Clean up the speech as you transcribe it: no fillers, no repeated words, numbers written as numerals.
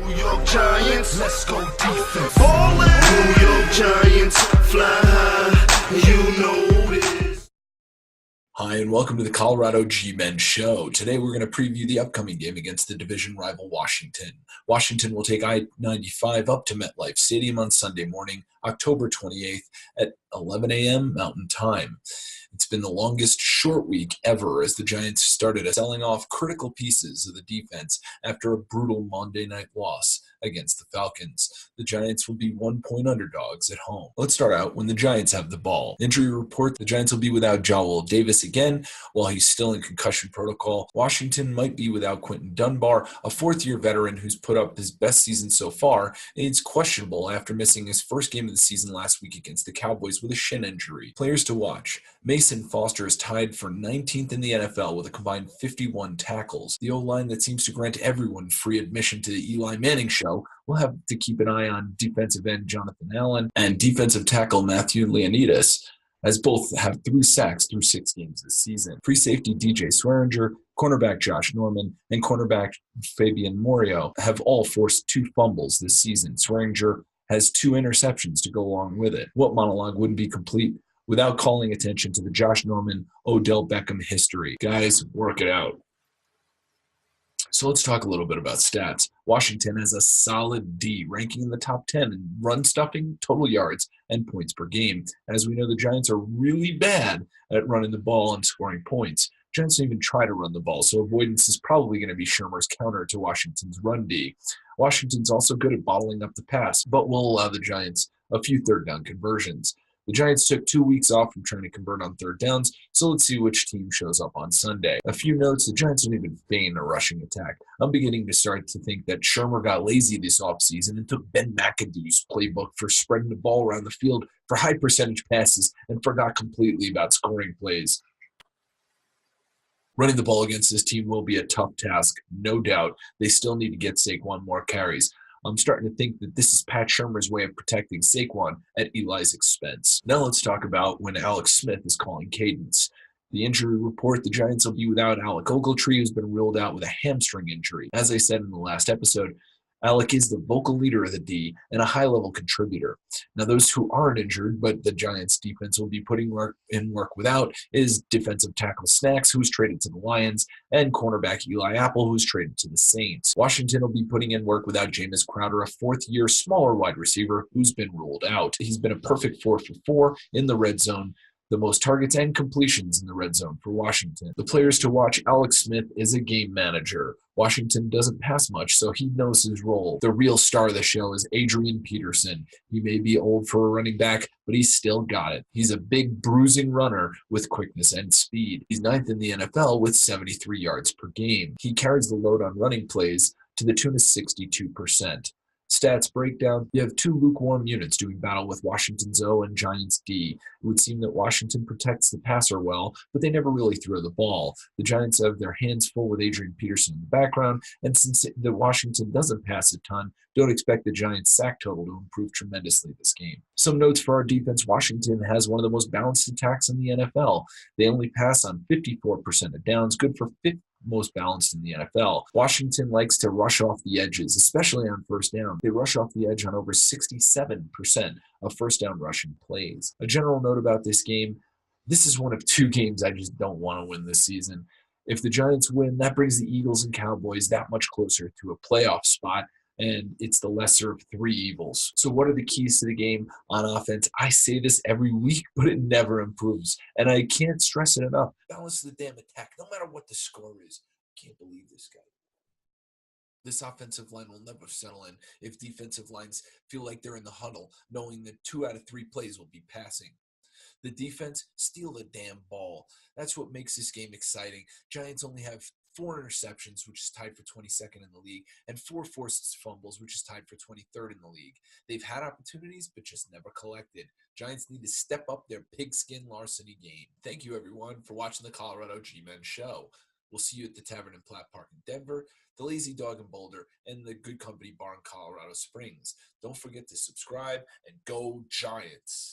New York Giants, let's go defense. Ballin'. New York Giants, fly high, you know this. Hi, and welcome to the Colorado G-Men Show. Today we're going to preview the upcoming game against the division rival Washington. Washington will take I-95 up to MetLife Stadium on Sunday morning, October 28th at 11 a.m. Mountain Time. It's been the longest short week ever as the Giants started selling off critical pieces of the defense after a brutal Monday night loss against the Falcons. The Giants will be 1-point underdogs at home. Let's start out when the Giants have the ball. Injury report, the Giants will be without Joel Davis again while he's still in concussion protocol. Washington might be without Quinton Dunbar, a fourth-year veteran who's put up his best season so far, and he's questionable after missing his first game of the season last week against the Cowboys with a shin injury. Players to watch. Mason Foster is tied for 19th in the NFL with a combined 51 tackles. The O-line that seems to grant everyone free admission to the Eli Manning show will have to keep an eye on defensive end Jonathan Allen and defensive tackle Matthew Leonidas, as both have 3 sacks through 6 games this season. Free safety DJ Swearinger, cornerback Josh Norman, and cornerback Fabian Morio have all forced 2 fumbles this season. Swearinger has 2 interceptions to go along with it. What monologue wouldn't be complete without calling attention to the Josh Norman, Odell Beckham history? Guys, work it out. So let's talk a little bit about stats. Washington has a solid D, ranking in the top 10 in run stuffing, total yards, and points per game. As we know, the Giants are really bad at running the ball and scoring points. Giants don't even try to run the ball, so avoidance is probably going to be Shermer's counter to Washington's run D. Washington's also good at bottling up the pass, but will allow the Giants a few third down conversions. The Giants took 2 weeks off from trying to convert on third downs, so let's see which team shows up on Sunday. A feign notes, the Giants don't even feign a rushing attack. I'm beginning to start to think that Shermer got lazy this offseason and took Ben McAdoo's playbook for spreading the ball around the field for high percentage passes and forgot completely about scoring plays. Running the ball against this team will be a tough task, no doubt. They still need to get Saquon more carries. I'm starting to think that this is Pat Shermer's way of protecting Saquon at Eli's expense. Now let's talk about when Alex Smith is calling cadence. The injury report, the Giants will be without Alec Ogletree, who's been ruled out with a hamstring injury. As I said in the last episode, Alec is the vocal leader of the D and a high-level contributor. Now, those who aren't injured, but the Giants' defense will be putting work without, is defensive tackle Snacks, who's traded to the Lions, and cornerback Eli Apple, who's traded to the Saints. Washington will be putting in work without Jameis Crowder, a fourth-year smaller wide receiver who's been ruled out. He's been a perfect 4 for 4 in the red zone, the most targets and completions in the red zone for Washington. The players to watch, Alex Smith is a game manager. Washington doesn't pass much, so he knows his role. The real star of the show is Adrian Peterson. He may be old for a running back, but he's still got it. He's a big, bruising runner with quickness and speed. He's 9th in the NFL with 73 yards per game. He carries the load on running plays to the tune of 62%. Stats breakdown, you have 2 lukewarm units doing battle with Washington's O and Giants' D. It would seem that Washington protects the passer well, but they never really throw the ball. The Giants have their hands full with Adrian Peterson in the background, and since the Washington doesn't pass a ton, don't expect the Giants' sack total to improve tremendously this game. Some notes for our defense, Washington has one of the most balanced attacks in the NFL. They only pass on 54% of downs, good for 50%. Most balanced in the NFL. Washington likes to rush off the edges, especially on first down. They rush off the edge on over 67% of first down rushing plays. A general note about this game, this is one of 2 games I just don't want to win this season. If the Giants win, that brings the Eagles and Cowboys that much closer to a playoff spot, and it's the lesser of 3 evils. So what are the keys to the game on offense? I say this every week, but it never improves. And I can't stress it enough. Balance the damn attack, no matter what the score is. Can't believe this guy. This offensive line will never settle in if defensive lines feel like they're in the huddle, knowing that 2 out of 3 plays will be passing. The defense, steal the damn ball. That's what makes this game exciting. Giants only have 4 interceptions, which is tied for 22nd in the league, and 4 forced fumbles, which is tied for 23rd in the league. They've had opportunities, but just never collected. Giants need to step up their pigskin larceny game. Thank you, everyone, for watching the Colorado G-Men Show. We'll see you at the Tavern in Platt Park in Denver, the Lazy Dog in Boulder, and the Good Company Bar in Colorado Springs. Don't forget to subscribe and go Giants.